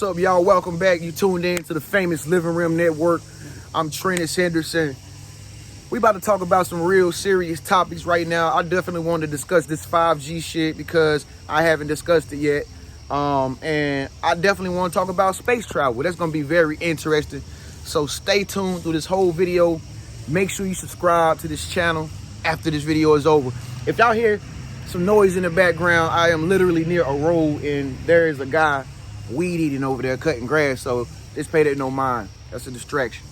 What's up, y'all? Welcome back. You tuned in to the famous Living Room Network. I'm Trenius, Henderson. We about to talk about some real serious topics right now. I definitely want to discuss this 5G shit because I haven't discussed it yet. And I definitely want to talk about space travel. That's going to be very interesting. So stay tuned through this whole video. Make sure you subscribe to this channel after this video is over. If y'all hear some noise in the background, I am literally near a road and there is a guy weed eating over there cutting grass, so just pay that no mind. That's a distraction.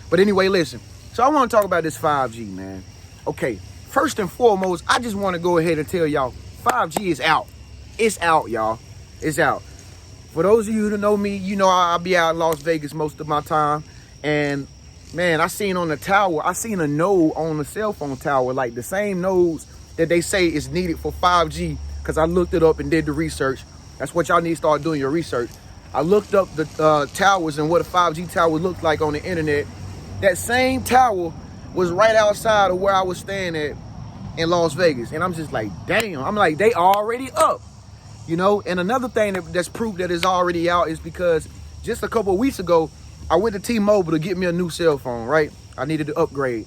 But anyway, listen, so I want to talk about this 5G, man. Okay, first and foremost, I just want to go ahead and tell y'all 5G is out. It's out, y'all. It's out. For those of you who know me, you know I'll be out in Las Vegas most of my time, and man, I seen on the tower, I seen a node on the cell phone tower, like the same nodes that they say is needed for 5G, because I looked it up and did the research. That's what y'all need to start doing, your research. I looked up the towers and what a 5G tower looked like on the internet. That same tower was right outside of where I was staying at in Las Vegas. And I'm just like, damn. I'm like, they already up, you know? And another thing that's proof that it's already out is because just a couple of weeks ago, I went to T-Mobile to get me a new cell phone, right? I needed to upgrade.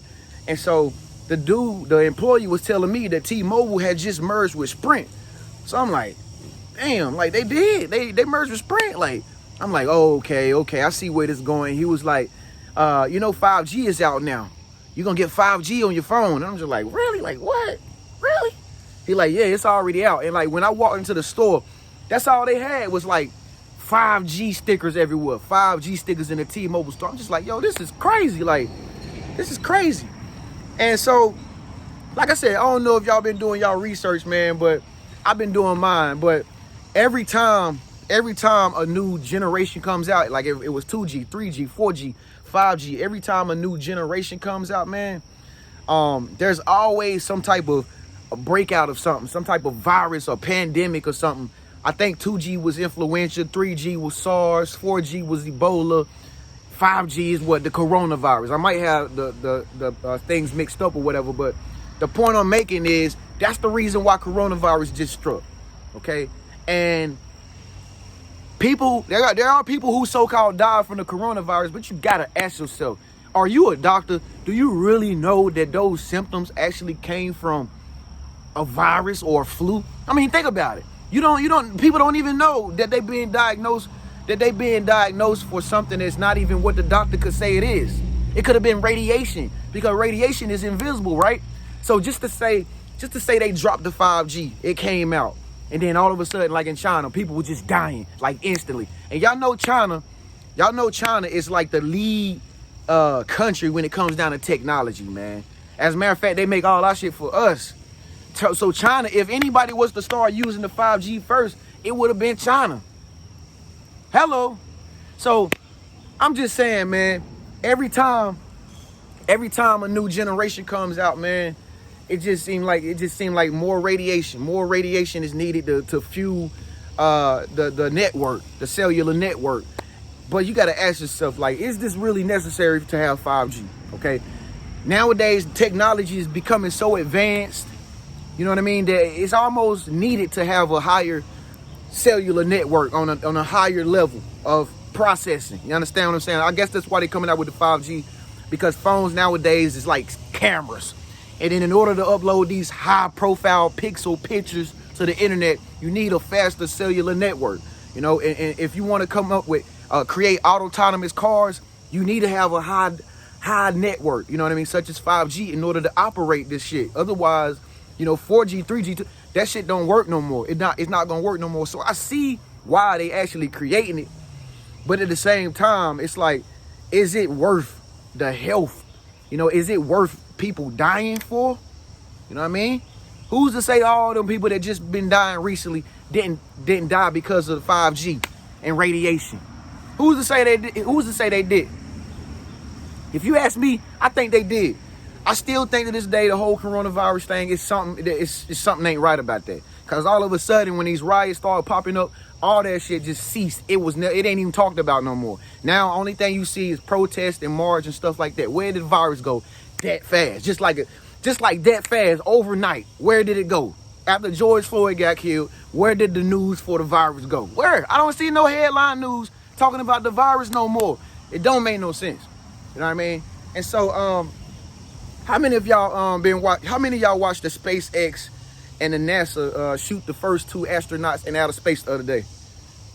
And so the employee was telling me that T-Mobile had just merged with Sprint. So I'm like, damn, like they did. They merged with Sprint. Like, I'm like, oh, okay, I see where this is going. He was like, 5G is out now. You're gonna get 5G on your phone. And I'm just like, really? Like, what? Really? He like, yeah, it's already out. And like, when I walked into the store, that's all they had was like 5G stickers everywhere. 5G stickers in the T-Mobile store. I'm just like, yo, this is crazy. Like, this is crazy. And so, like I said, I don't know if y'all been doing y'all research, man, but I've been doing mine. But every time a new generation comes out, like if it was 2G, 3G, 4G, 5G, every time a new generation comes out, man, there's always some type of a breakout of something, some type of virus or pandemic or something. I think 2G was influenza, 3G was SARS, 4G was Ebola, 5G is what? The coronavirus. I might have the things mixed up or whatever, but the point I'm making is that's the reason why coronavirus just struck, okay? And there are people who so-called died from the coronavirus, but you gotta ask yourself, are you a doctor? Do you really know that those symptoms actually came from a virus or a flu? I mean, think about it. People don't even know that they've been diagnosed for something that's not even what the doctor could say it is. It could have been radiation, because radiation is invisible, right? So just to say they dropped the 5G, it came out. And then all of a sudden, like in China, people were just dying, like instantly. And y'all know China is like the lead country when it comes down to technology, man. As a matter of fact, they make all our shit for us. So China, if anybody was to start using the 5G first, it would have been China. Hello. So I'm just saying, man, every time a new generation comes out, man, it just seemed like more radiation is needed to fuel the network, the cellular network. But you got to ask yourself, like, is this really necessary to have 5G? Okay, nowadays technology is becoming so advanced, you know what I mean, that it's almost needed to have a higher cellular network on a higher level of processing. You understand what I'm saying? I guess that's why they're coming out with the 5G, because phones nowadays is like cameras. And then in order to upload these high-profile pixel pictures to the internet, you need a faster cellular network. You know, and if you want to come up with, create autonomous cars, you need to have a high network, you know what I mean, such as 5G, in order to operate this shit. Otherwise, 4G, 3G, that shit don't work no more. It's not going to work no more. So I see why they actually creating it. But at the same time, it's like, is it worth the health? Is it worth people dying for? You know what I mean? Who's to say all them people that just been dying recently didn't die because of 5G and radiation? Who's to say they did? If you ask me, I think they did. I still think to this day the whole coronavirus thing is something ain't right about that. Cause all of a sudden when these riots started popping up, all that shit just ceased. It ain't even talked about no more. Now only thing you see is protests and march and stuff like that. Where did the virus go? That fast, just like that fast, overnight. Where did it go? After George Floyd got killed, where did the news for the virus go? Where? I don't see no headline news talking about the virus no more. It don't make no sense. You know what I mean? And so, how many of y'all how many of y'all watched the SpaceX and the NASA shoot the first 2 astronauts in outer space the other day?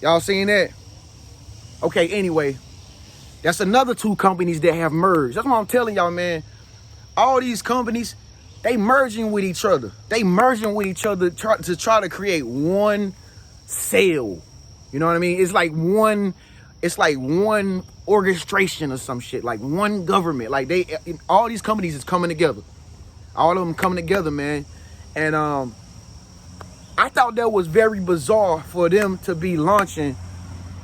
Y'all seen that? Okay, anyway, that's another 2 companies that have merged. That's what I'm telling y'all, man. All these companies, they merging with each other. They merging with each other to try to create one cell. You know what I mean? It's like one orchestration or some shit, like one government. Like all these companies is coming together. All of them coming together, man. And I thought that was very bizarre for them to be launching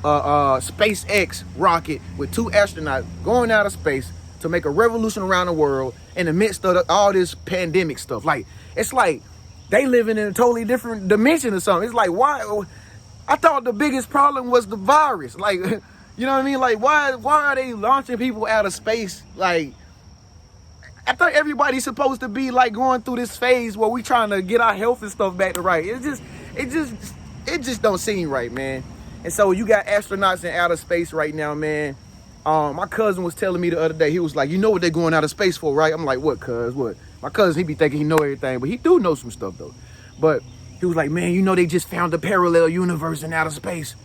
a SpaceX rocket with 2 astronauts going out of space to make a revolution around the world in the midst of all this pandemic stuff. Like, it's like they living in a totally different dimension or something. It's like, why? I thought the biggest problem was the virus. Like, you know what I mean? Like, why are they launching people out of space? Like, I thought everybody's supposed to be like going through this phase where we trying to get our health and stuff back to right. It just don't seem right, man. And so you got astronauts in outer space right now, man. My cousin was telling me the other day, he was like, you know what they're going out of space for, right? I'm like, what, cuz? What? My cousin, he be thinking he know everything, but he do know some stuff, though. But he was like, man, you know they just found a parallel universe in outer space.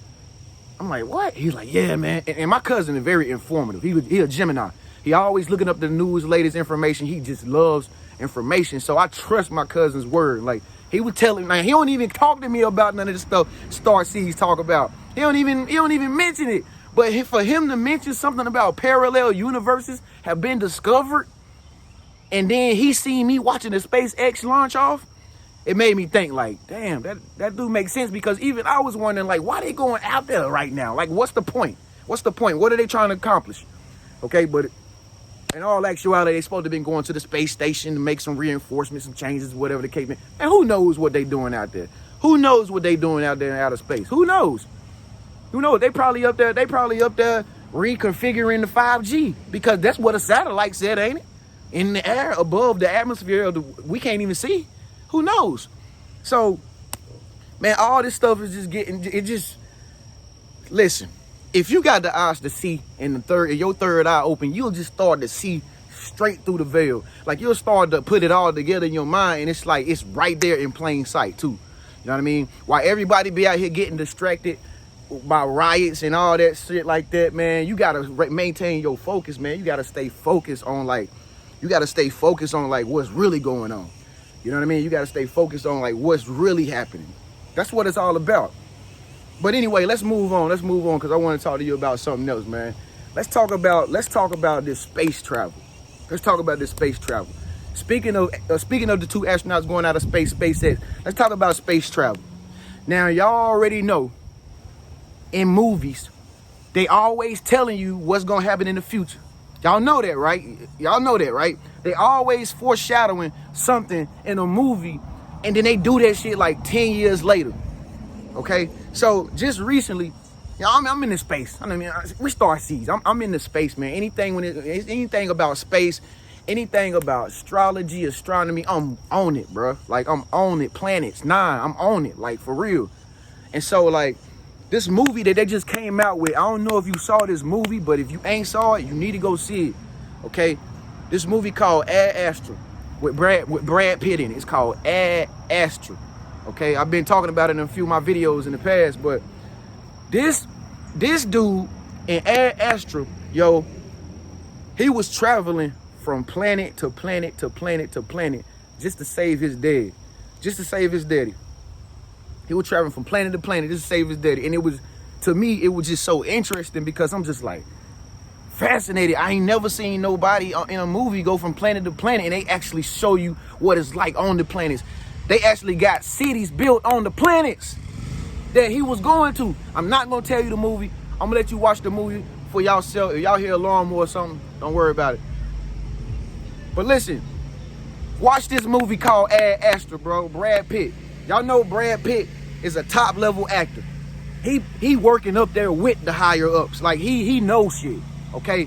I'm like, what? He's like, yeah, man. And my cousin is very informative. He a Gemini. He always looking up the news, latest information. He just loves information. So I trust my cousin's word. Like, he would tell him, like, he don't even talk to me about none of this stuff Star Seeds talk about. He don't even mention it. But for him to mention something about parallel universes have been discovered, and then he seen me watching the SpaceX launch off, it made me think, like, damn, that do make sense. Because even I was wondering, like, why they going out there right now? Like, what's the point? What's the point? What are they trying to accomplish? Okay, but in all actuality, they supposed to have been going to the space station to make some reinforcements, some changes, whatever the case may be. And who knows what they doing out there? Who knows what they doing out there in outer space? Who knows? Who knows? They probably up there reconfiguring the 5G, because that's what a satellite said, ain't it? In the air above the atmosphere, we can't even see. Who knows? So, man, all this stuff is just listen, if you got the eyes to see and your third eye open, you'll just start to see straight through the veil. Like, you'll start to put it all together in your mind, and it's like it's right there in plain sight too. You know what I mean? While everybody be out here getting distracted by riots and all that shit like that, man, you gotta maintain your focus, man. You gotta stay focused on like what's really going on. You know what I mean? You gotta stay focused on like what's really happening. That's what it's all about. But anyway, let's move on because I want to talk to you about something else, man. Let's talk about this space travel. Let's talk about this space travel. Speaking of the 2 astronauts going out of space, SpaceX, let's talk about space travel. Now, y'all already know, in movies, they always telling you what's gonna happen in the future. Y'all know that, right? They always foreshadowing something in a movie, and then they do that shit like 10 years later. Okay, so just recently, I'm in the space. I mean, we Star Seeds. I'm in the space, man. Anything about space, anything about astrology, astronomy, I'm on it, bro. Like, I'm on it. Planets, I'm on it, like, for real. And so, like, this movie that they just came out with, I don't know if you saw this movie, but if you ain't saw it, you need to go see it. Okay, this movie called Ad Astra with Brad Pitt in it. It's called Ad Astra. Okay, I've been talking about it in a few of my videos in the past, but this dude in Ad Astra, yo, he was traveling from planet to planet to planet to planet just to save his dad, just to save his daddy. He was traveling from planet to planet just to save his daddy. And it was, to me, it was just so interesting because I'm just like fascinated. I ain't never seen nobody in a movie go from planet to planet and they actually show you what it's like on the planets. They actually got cities built on the planets that he was going to. I'm not going to tell you the movie. I'm going to let you watch the movie for y'allself. If y'all hear a lawnmower or something, don't worry about it. But listen, watch this movie called Ad Astra, bro. Brad Pitt. Y'all know Brad Pitt is a top level actor. He working up there with the higher ups. Like, he knows shit, okay?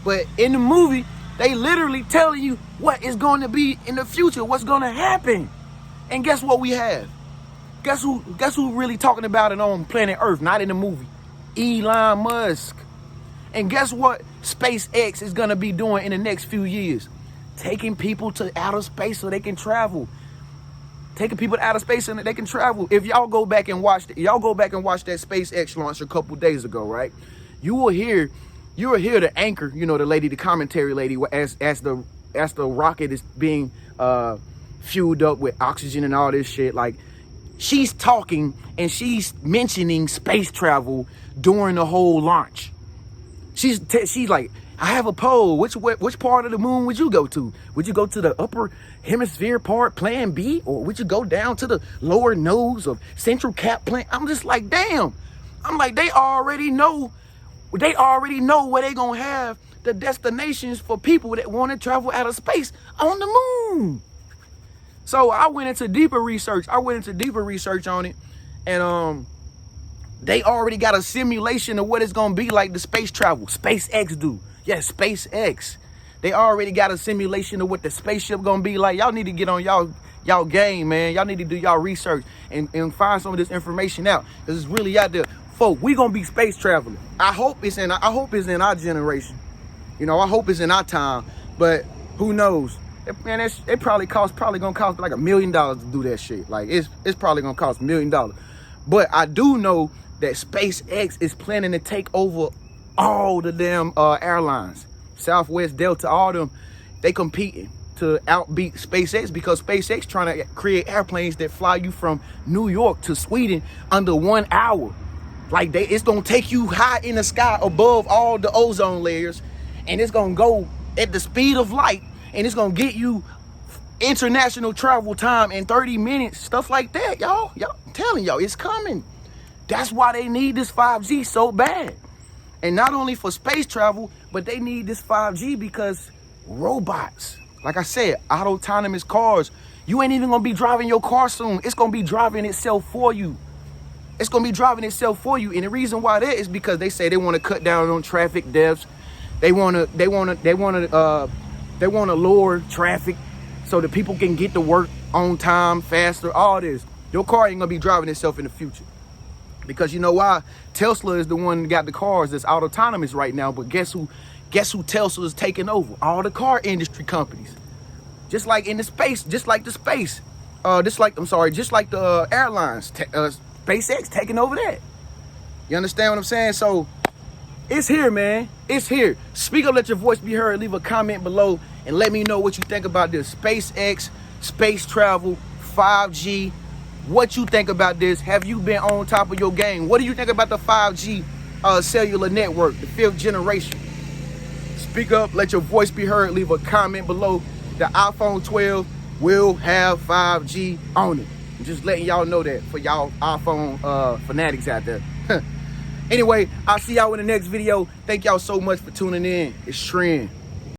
But in the movie, they literally telling you what is going to be in the future, what's going to happen. And guess what we have? Guess who really talking about it on planet Earth, not in the movie? Elon Musk. And guess what SpaceX is going to be doing in the next few years? Taking people to outer space so they can travel. Taking people to outer space so that they can travel. If y'all go back and watch that SpaceX launch a couple days ago, right? You will hear the anchor, you know, the lady, the commentary lady, as the rocket is being fueled up with oxygen and all this shit. Like, she's talking and she's mentioning space travel during the whole launch. She's like, I have a poll. Which part of the moon would you go to? Would you go to the upper hemisphere part, plan B? Or would you go down to the lower nose of central cap plan? I'm just like, damn. I'm like, they already know where they going to have the destinations for people that want to travel out of space on the moon. So I went into deeper research. On it. And they already got a simulation of what it's going to be like the space travel. SpaceX do. Yes, SpaceX. They already got a simulation of what the spaceship going to be like. Y'all need to get on y'all game, man. Y'all need to do y'all research and find some of this information out. Because it's really out there. Folk, we going to be space traveling. I hope it's in our generation. You know, I hope it's in our time. But who knows? Man, it probably going to cost like $1 million to do that shit. Like, it's probably going to cost $1 million. But I do know that SpaceX is planning to take over all the damn airlines. Southwest, Delta, all them. They competing to outbeat SpaceX because SpaceX trying to create airplanes that fly you from New York to Sweden under 1 hour. Like, it's going to take you high in the sky above all the ozone layers. And it's going to go at the speed of light. And it's going to get you international travel time in 30 minutes. Stuff like that, y'all. I'm telling y'all, it's coming. That's why they need this 5G so bad. And not only for space travel, but they need this 5G because robots, like I said, autonomous cars, you ain't even going to be driving your car soon. It's going to be driving itself for you. And the reason why that is because they say they want to cut down on traffic deaths. They want to lower traffic so that people can get to work on time, faster, all this. Your car ain't going to be driving itself in the future. Because you know why? Tesla is the one that got the cars that's autonomous right now. But guess who Tesla is taking over? All the car industry companies. Just like the airlines. SpaceX taking over that. You understand what I'm saying? So it's here, man. It's here. Speak up, let your voice be heard. Leave a comment below and let me know what you think about this. SpaceX, space travel, 5G. What you think about this? Have you been on top of your game? What do you think about the 5G cellular network, the 5th generation? Speak up, let your voice be heard. Leave a comment below. The iPhone 12 will have 5G on it. I'm just letting y'all know that for y'all iPhone fanatics out there. Anyway, I'll see y'all in the next video. Thank y'all so much for tuning in. It's Trend.